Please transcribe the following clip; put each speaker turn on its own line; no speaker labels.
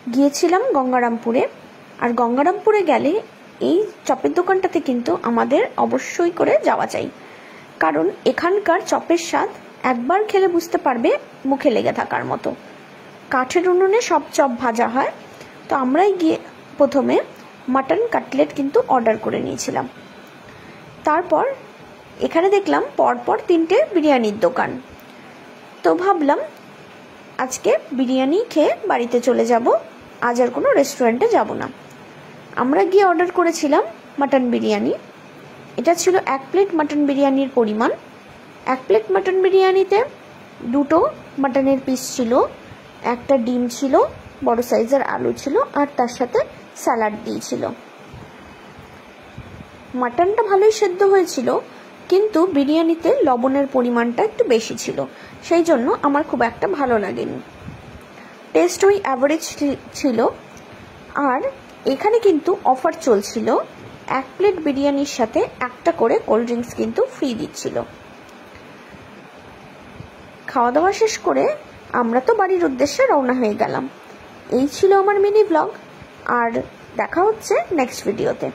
গিয়েছিলাম গঙ্গারামপুরে। আর গঙ্গারামপুরে গেলে এই চপের দোকানটাতে কিন্তু আমাদের অবশ্যই করে যাওয়া চাই, কারণ এখানকার চপের স্বাদ একবার খেলে বুঝতে পারবে, মুখে লেগে থাকার মতো। কাঠের উনুনে সব চপ ভাজা হয়। তো আমরাই গিয়ে প্রথমে মাটন কাটলেট কিন্তু অর্ডার করে নিয়েছিলাম। তারপর এখানে দেখলাম পরপর 3টে বিরিয়ানির দোকান। তো ভাবলাম আজকে বিরিয়ানি খেয়ে বাড়িতে চলে যাব, আজ আর কোনো রেস্টুরেন্টে যাব না। আমরা গিয়ে অর্ডার করেছিলাম মাটন বিরিয়ানি। এটা ছিল 1 প্লেট মাটন বিরিয়ানির পরিমাণ। 1 প্লেট মাটন বিরিয়ানিতে 2টো মাটনের পিস ছিল, একটা ডিম ছিল, বড় সাইজের আলু ছিল, আর তার সাথে স্যালাড দিয়েছিল। মাটনটা ভালোই সেদ্ধ হয়েছিল, কিন্তু বিরিয়ানিতে লবণের পরিমাণটা একটু বেশি ছিল, সেই জন্য আমার খুব একটা ভালো লাগেনি। টেস্ট ওই অ্যাভারেজ ছিল। আর এখানে কিন্তু অফার চলছিল, 1 প্লেট বিরিয়ানির সাথে একটা করে কোল্ড ড্রিঙ্কস কিন্তু ফ্রি দিচ্ছিল। খাওয়া দাওয়া শেষ করে আমরা তো বাড়ির উদ্দেশ্যে রওনা হয়ে গেলাম। এই ছিল আমার মিনি ব্লগ, আর দেখা হচ্ছে নেক্সট ভিডিওতে।